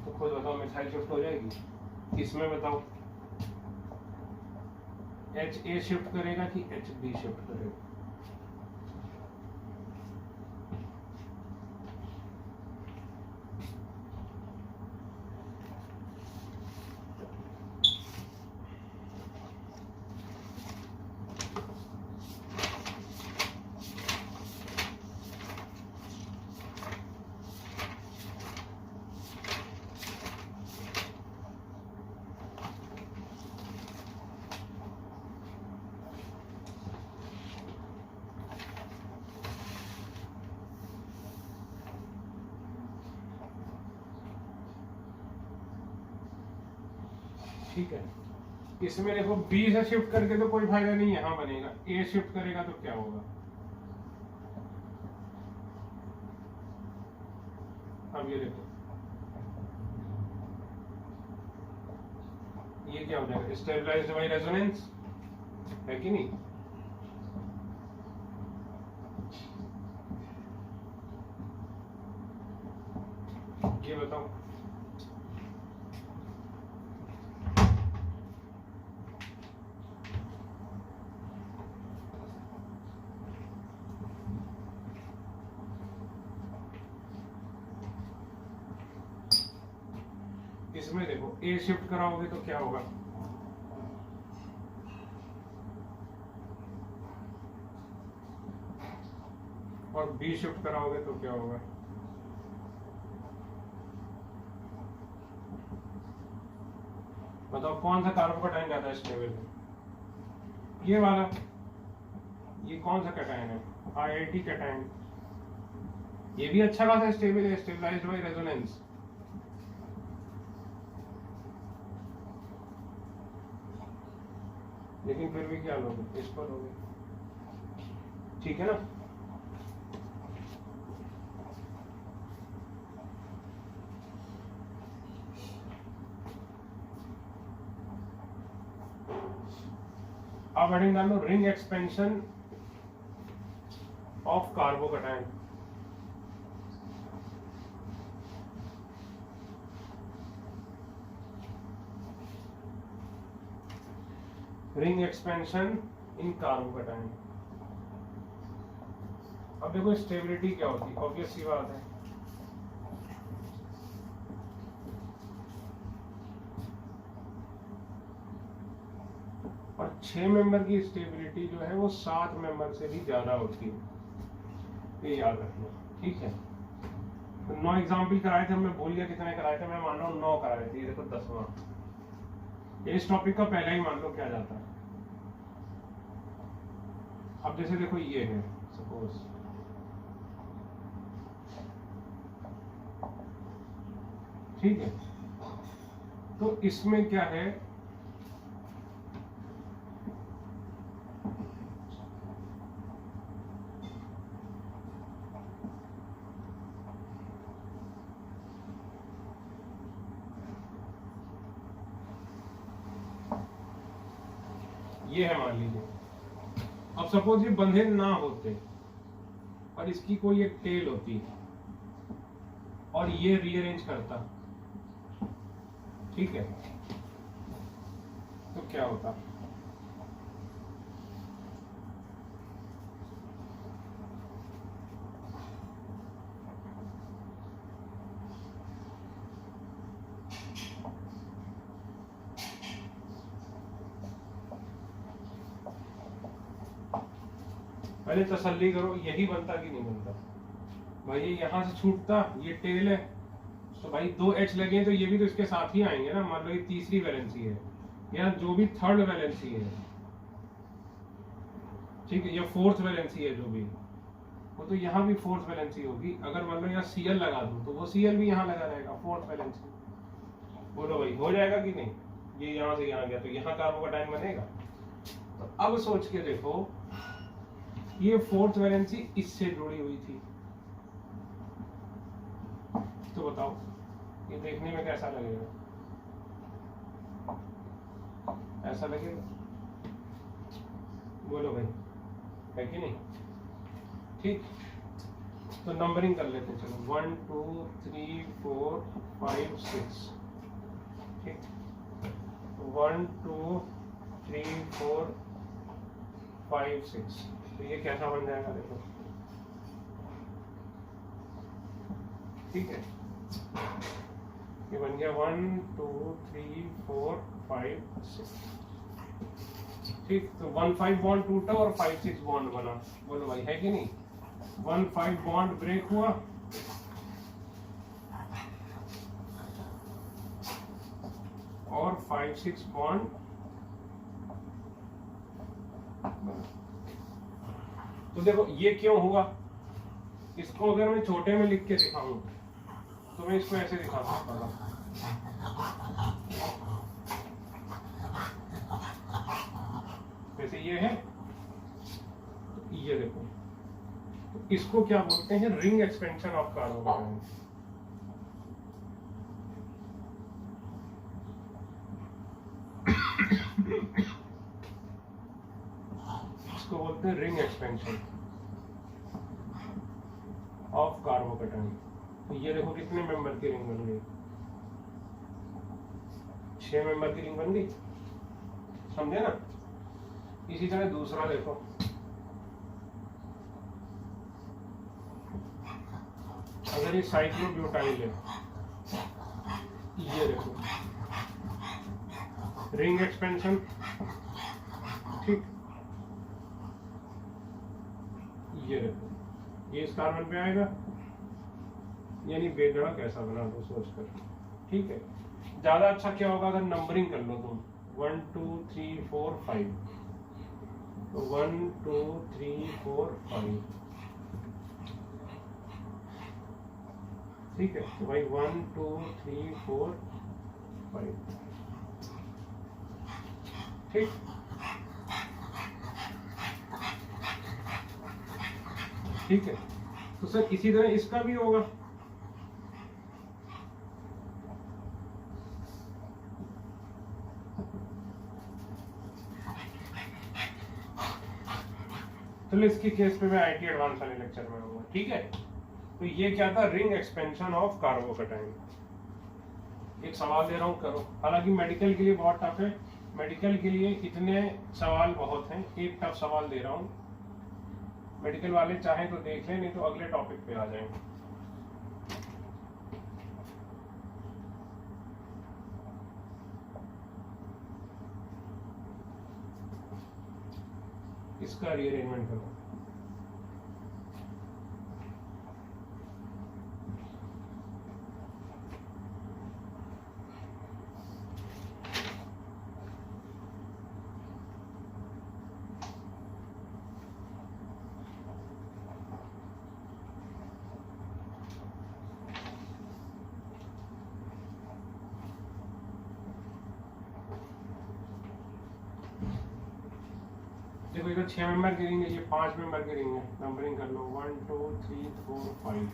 तो खुद बताओ मिथाइल शिफ्ट हो जाएगी इसमें, बताओ एच ए शिफ्ट करेगा कि एच बी शिफ्ट करेगा? ठीक है, इसमें देखो बी से शिफ्ट करके तो कोई फायदा नहीं यहां बनेगा, ए शिफ्ट करेगा तो क्या होगा? अब ये देखो ये क्या हो जाएगा? स्टेबलाइज्ड बाय रेजोनेंस है कि नहीं? ये बताओ इसमें देखो ए शिफ्ट कराओगे तो क्या होगा? और बी शिफ्ट कराओगे तो क्या होगा? बताओ कौन सा कार्बोकैटायन ज्यादा स्टेबल है? ये वाला। ये कौन सा कैटायन है? IIT cation. ये भी अच्छा खासा स्टेबल है, स्टेबलाइज्ड बाय रेजोनेंस। लेकिन फिर भी क्या लोगे? इस पर लोगे, ठीक है ना? अब हेडिंग डाल लो ring expansion of carbocation. Ring expansion in carbocation. अब देखो स्टेबिलिटी क्या होती है, ऑब्वियस सी बात है। और 6 मेंबर की स्टेबिलिटी जो है वो 7 मेंबर से भी ज्यादा होती है, ये याद रखना, ठीक है? तो 9 एग्जाम्पल कराए थे, मैं भूल गया कितने कराए थे, मैं मान रहा हूँ 9 कराए थे। ये देखो 10वां, इस टॉपिक का पहला ही मान लो क्या जाता है। अब जैसे देखो ये है सपोज, ठीक है? तो इसमें क्या है, ये है मान लीजिए। अब सपोज ये बंधे ना होते और इसकी कोई एक टेल होती और ये रीअरेंज करता, ठीक है? तो क्या होता? पहले तसल्ली करो, यही बनता कि नहीं बनता? भाई ये यहां से छूटता, ये टेल है, तो भाई 2 H लगे तो ये भी तो इसके साथ ही आएंगे ना। मान लो ये तीसरी वैलेंसी है या जो भी थर्ड वैलेंसी है, ठीक है, या फोर्थ वैलेंसी है, जो भी वो तो यहाँ भी फोर्थ वैलेंसी होगी। अगर मान लो यहाँ Cl लगा दूं तो वो Cl भी यहाँ लगा रहेगा, फोर्थ वैलेंसी। बोलो भाई हो जाएगा कि नहीं? ये यहाँ से यहाँ गया तो यहाँ कार्बोकैटायन बनेगा। तो अब सोच के देखो, ये फोर्थ वैलेंसी इससे जुड़ी हुई थी, तो बताओ ये देखने में कैसा लगेगा? ऐसा लगेगा? बोलो भाई, है कि नहीं? ठीक। तो नंबरिंग कर लेते हैं, चलो 1 2 3 4 5 6, ठीक, 1 2 3 4 5 6, तो ये कैसा बन जाएगा देखो, ठीक है, ये बन गया 1 2 3 4 5 6, ठीक। तो 1 5 बॉन्ड टूटा और 5 6 बॉन्ड बना, बोलो भाई है कि नहीं, 1 5 बॉन्ड ब्रेक हुआ और 5 6 बॉन्ड बना। तो देखो ये क्यों हुआ, इसको अगर मैं छोटे में लिख के दिखाऊं तो मैं इसको ऐसे दिखा सकता था, जैसे ये है, ये देखो, तो इसको क्या बोलते हैं, रिंग एक्सपेंशन ऑफ कार्बोकेटायन। इसको बोलते हैं रिंग एक्सपेंशन ऑफ कार्बोकेटायन। तो ये देखो कितने मेंबर की रिंग बन गई, 6 मेंबर की रिंग बन गई, समझे ना। इसी तरह दूसरा देखो, अगर ये साइक्लोब्यूटाइल है, ये देखो रिंग एक्सपेंशन, ठीक, ये देखो ये इस कार्बन पे आएगा, यानी बेगड़ा कैसा बना दो सोचकर, ठीक है। ज्यादा अच्छा क्या होगा अगर नंबरिंग कर लो तुम, 1 2 3 4 5, तो 1 2 3 4 5, ठीक है। तो भाई 1 2 3 4 5, ठीक, ठीक है। तो सर इसी तरह इसका भी होगा, चलो इसके केस पे मैं आईटी एडवांस वाले लेक्चर में आऊंगा, ठीक है। तो ये क्या था, रिंग एक्सपेंशन ऑफ कार्बोकेटायन। एक सवाल दे रहा हूँ, करो, हालांकि मेडिकल के लिए बहुत टफ है, मेडिकल के लिए इतने सवाल बहुत हैं, एक टफ सवाल दे रहा हूँ, मेडिकल वाले चाहें तो देख लें, नहीं तो अगले टॉपिक पे आ जाएं। इसका रीअरेंजमेंट करो, देखो इधर 6 मेंबर की रिंग है, ये 5 मेंबर की रिंग है, नंबरिंग कर लो 1 2 3 4 5,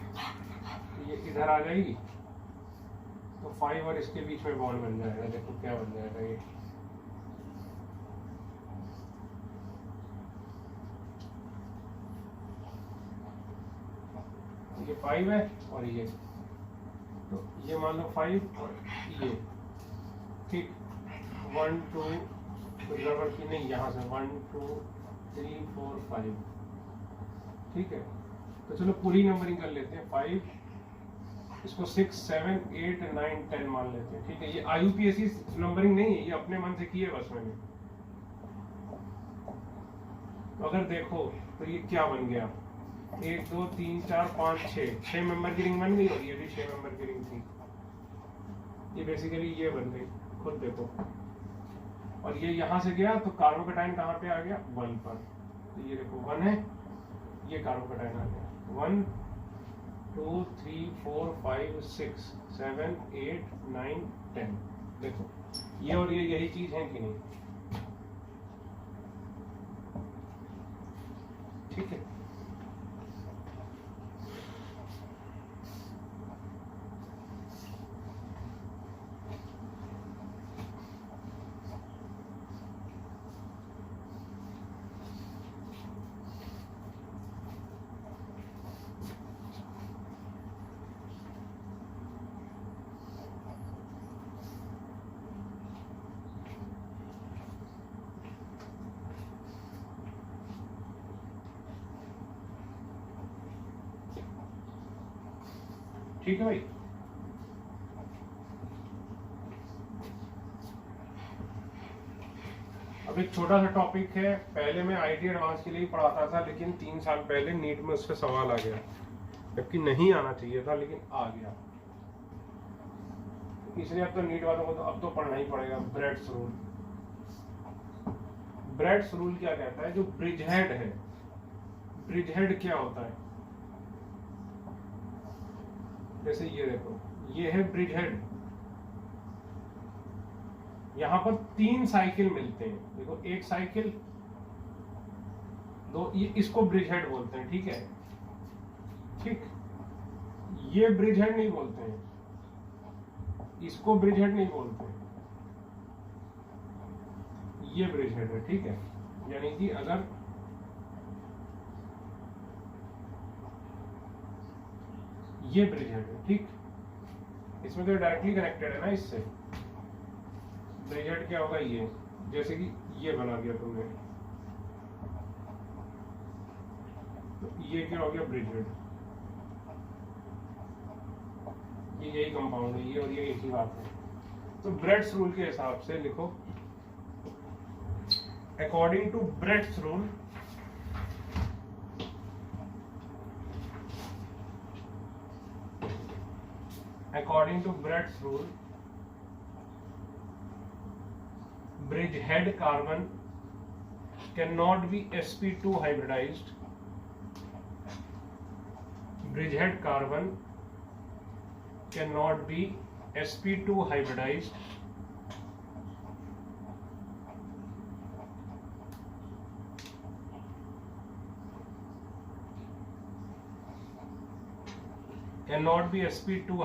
तो ये इधर आ जाएगी, तो 5 और इसके बीच में बॉन्ड बन जाएगा, देखो क्या बन जाएगा, ये 5 है और ये, तो ये मान लो 5 और ये, ठीक, 1 2 गड़बड़ की नहीं, यहाँ से 1 2 3 4 5, ठीक है। तो चलो पूरी नंबरिंग कर लेते हैं, 5, इसको 6 7 8 9 10 मान लेते हैं, ठीक है। ये आईयूपीएससी नंबरिंग नहीं है, ये अपने मन से की है बस मैंने। तो अगर देखो तो ये क्या बन गया, 1 2 3 4 5 6 मेंबर की रिंग बन गई, और ये भी 6 मेंबर की रिंग थी, ये बेसिकली ये बन गई, खुद देखो। और ये यहाँ से गया तो कार्बोकेटायन कहाँ पे आ गया, 1 पर, तो ये देखो 1 है, ये कार्बोकेटायन आ गया, 1 2 3 4 5 6 7 8 9 10, देखो ये और ये यही चीज है कि नहीं, ठीक है। ठीक है भाई। अब एक छोटा सा टॉपिक है, पहले मैं आईटी एडवांस के लिए पढ़ाता था, लेकिन 3 साल पहले नीट में उस पर सवाल आ गया, जबकि नहीं आना चाहिए था लेकिन आ गया, इसलिए अब तो नीट वालों को तो अब तो पढ़ना ही पड़ेगा। Bredt's rule. ब्रेड्स रूल क्या कहता है? जो ब्रिज हेड है, ब्रिज हेड क्या होता है? जैसे ये देखो, ये है ब्रिज हेड, यहां पर 3 साइकिल मिलते हैं, देखो एक साइकिल, दो, ये इसको ब्रिज हेड बोलते हैं, ठीक है। ठीक, ये ब्रिज हेड नहीं बोलते हैं, इसको ब्रिज हेड नहीं बोलते हैं, ये ब्रिज हेड है, ठीक है। यानी कि अगर ये ब्रिज हेड है, ठीक, इसमें तो डायरेक्टली कनेक्टेड है ना इससे। ब्रिज हेड क्या होगा? ये, जैसे कि ये बना दिया तुमने, तो ये क्या हो गया? Bridge head. ये यही कंपाउंड है, ये और ये एक ही बात है। तो ब्रेड्स रूल के हिसाब से लिखो, according to Bredt's rule, according to Brett's rule, bridge head carbon cannot be sp2 hybridized. Bridge head carbon cannot be sp2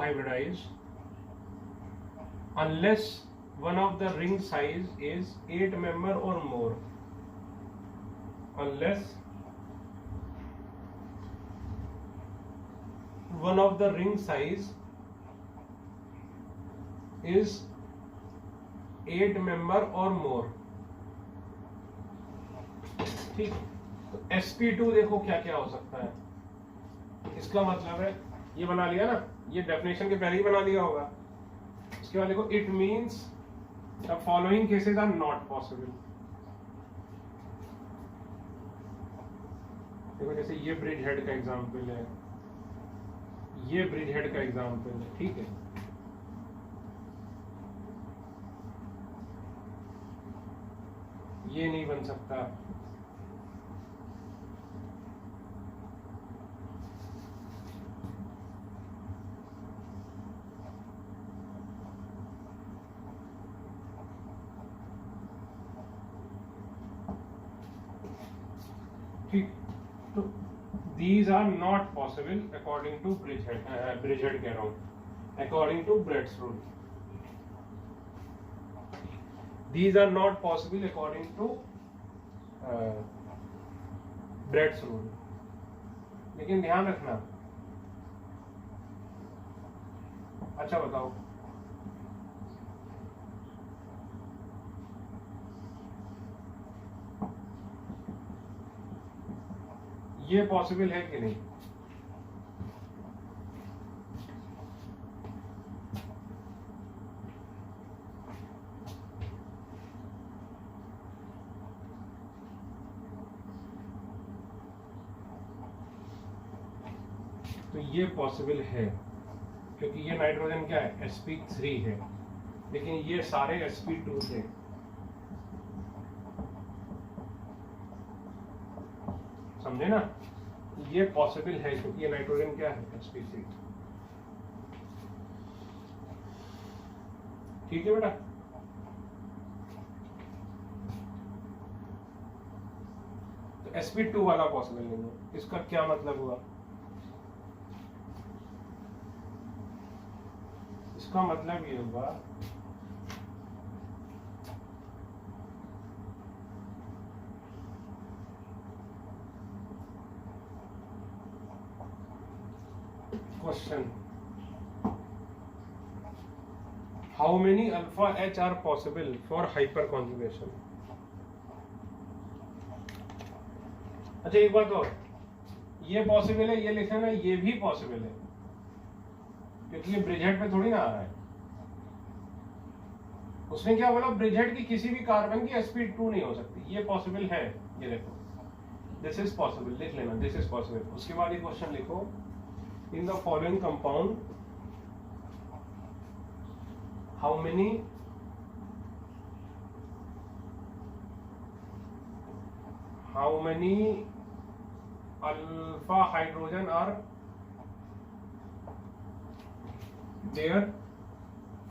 hybridized unless one of the ring size is 8 member or more. Unless one of the ring size is 8 member or more. ठीक, तो sp2 देखो क्या क्या हो सकता है। इसका मतलब है, ये बना लिया ना, ये डेफिनेशन के पहले ही बना लिया होगा। इसके बाद देखो, it means the following cases are not possible. देखो जैसे ये ब्रिज हेड का एग्जांपल है, ये ब्रिज हेड का एग्जांपल है, ठीक है। ये नहीं बन सकता, ठीक। तो these are not possible according to Bridgehead कह रहा हूँ, according to Brett's rule. These are not possible according to Brett's rule. लेकिन ध्यान रखना, अच्छा बताओ, ये पॉसिबल है कि नहीं? तो ये पॉसिबल है, क्योंकि ये नाइट्रोजन क्या है? sp3 है, लेकिन ये सारे sp2 थे। समझे ना? ये पॉसिबल है क्योंकि ये नाइट्रोजन क्या है? sp3। ठीक है बेटा। तो sp2 वाला पॉसिबल नहीं है। इसका क्या मतलब हुआ? इसका मतलब ये हुआ question, how many alpha H R possible for hyper conjugation? अच्छा एक बात और, ये पॉसिबल है, ये लिखा ना, ये भी पॉसिबल है, क्योंकि ये ब्रिजहेड पे थोड़ी ना आ रहा है। उसने क्या बोला, ब्रिजहेड की किसी भी कार्बन की sp2 नहीं हो सकती। ये पॉसिबल है, ये देखो, दिस इज पॉसिबल, लिख लेना, दिस इज पॉसिबल। उसके बाद ये क्वेश्चन लिखो, in the following compound how many alpha hydrogen are there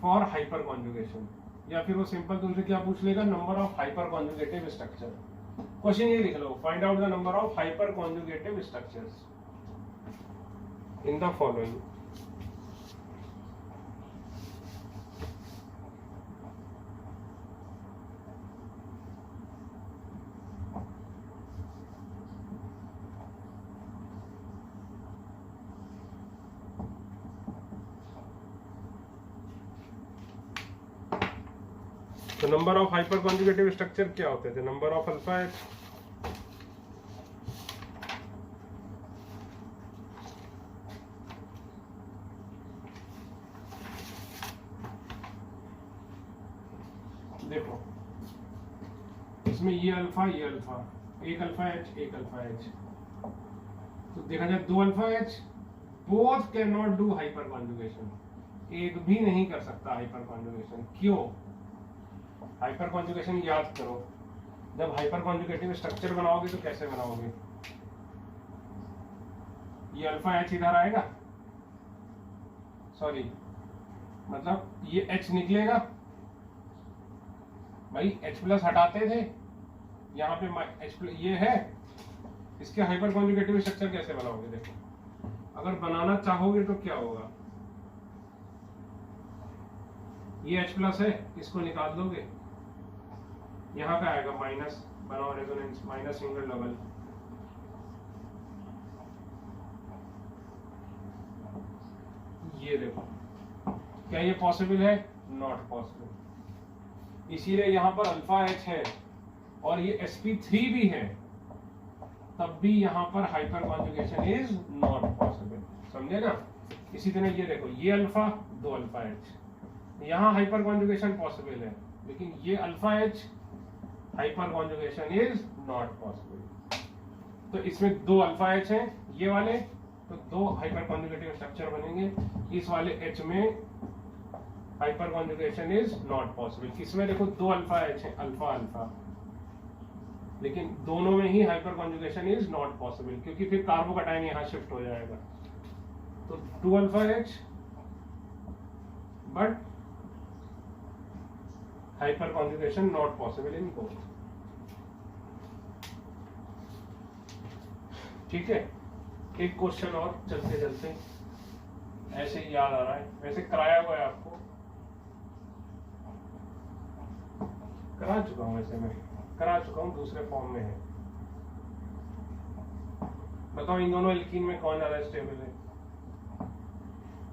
for hyperconjugation. या फिर वो सिंपल तुमसे क्या पूछ लेगा, number of hyperconjugative structure. Question ये लिख लो, find out the number of hyperconjugative structures in the following. तो number of hyperconjugative structure क्या होते थे, नंबर ऑफ अल्फा एच देखो, इसमें ये अल्फा, एक अल्फा एच, एक अल्फा एच। तो देखा जाए 2 alpha H both can not do hyper conjugation, एक भी नहीं कर सकता हाइपर कॉन्जुगेशन। क्यों? हाइपर कॉन्जुगेशन याद करो, जब हाइपर कॉन्जुगेटिव स्ट्रक्चर बनाओगे तो कैसे बनाओगे, ये अल्फा एच इधर आएगा, सॉरी मतलब ये एच निकलेगा भाई, एच प्लस हटाते थे, यहाँ पे एच प्लस ये है, इसके हाइपर कॉन्जुगेटिव स्ट्रक्चर कैसे बनाओगे? देखो, अगर बनाना चाहोगे तो क्या होगा, ये H प्लस है, इसको निकाल दोगे, यहाँ पे आएगा माइनस, बनाओ रेजोनेंस, माइनस सिंगल डबल, ये देखो, क्या ये पॉसिबल है? Not possible. इसीलिए यहाँ पर अल्फा एच है और ये sp3 भी है, तब भी यहाँ पर hyper conjugation is not possible. समझे ना? इसी तरह ये देखो, ये अल्फा, 2 अल्फा एच, यहाँ हाइपर कॉन्जुगेशन पॉसिबल है, लेकिन ये alpha H hyper conjugation is not possible. तो इसमें 2 अल्फा एच हैं ये वाले, तो 2 हाइपर कॉन्जुगेटिव स्ट्रक्चर बनेंगे। इस वाले एच में hyperconjugation is not possible. इसमें देखो 2 अल्फा एच है, अल्फा अल्फा, लेकिन दोनों में ही hyperconjugation is not possible, क्योंकि फिर कार्बोकैटायन यहाँ शिफ्ट हो जाएगा। तो 2 alpha H but hyperconjugation not possible in both. ठीक है, एक क्वेश्चन और चलते चलते ऐसे ही याद आ रहा है, वैसे कराया हुआ है आपको, करा चुका हूं, वैसे मैं करा चुका हूं, दूसरे फॉर्म में है। बताओ इन दोनों एल्कीन में कौन ज्यादा स्टेबल है?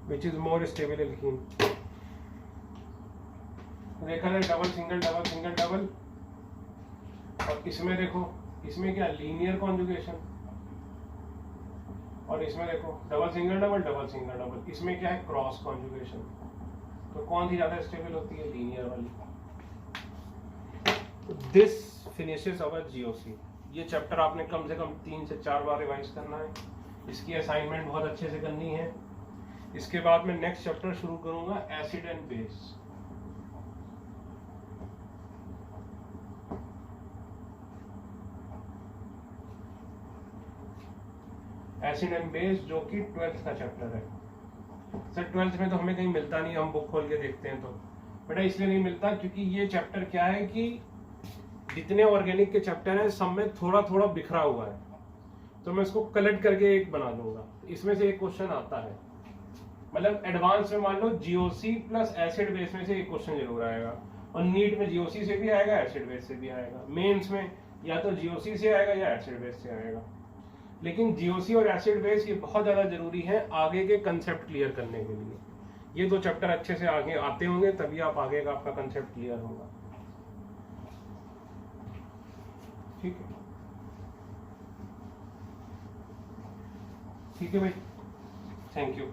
Which is more stable alkene? देखा जाए double single double single double, और इसमें देखो, इसमें क्या लीनियर कॉन्जुगेशन, और इसमें देखो double single double double single double, इसमें क्या है क्रॉस कॉन्जुगेशन। तो कौन सी ज्यादा स्टेबल होती है? लीनियर वाली। This finishes our GOC. ये चैप्टर आपने कम से कम 3 से 4 बार रिवाइज करना है, इसकी असाइनमेंट बहुत अच्छे से करनी है। इसके बाद मैं नेक्स्ट चैप्टर शुरू करूंगा, acid and base. Acid and base जो कि 12th का चैप्टर है। सर 12th में तो हमें कहीं मिलता नहीं, हम बुक खोल के देखते हैं तो, बेटा इसलिए नहीं मिलता क्योंकि ये चैप्टर क्या है कि जितने ऑर्गेनिक के चैप्टर हैं सब में थोड़ा थोड़ा बिखरा हुआ है, तो मैं इसको कलेक्ट करके एक बना दूंगा। इसमें से एक क्वेश्चन आता है, मतलब एडवांस में मान लो जीओसी प्लस एसिड बेस में से एक क्वेश्चन जरूर आएगा, और नीट में जीओसी से भी आएगा, एसिड बेस से भी आएगा। मेंस में या तो जीओसी से आएगा या एसिड बेस से आएगा, लेकिन जीओसी और एसिड बेस ये बहुत ज्यादा जरूरी है आगे के कंसेप्ट क्लियर करने के लिए। ये 2 चैप्टर अच्छे से आगे आते होंगे तभी आप आगे का आपका कंसेप्ट क्लियर होगा। ठीक है, ठीक है भाई, थैंक यू।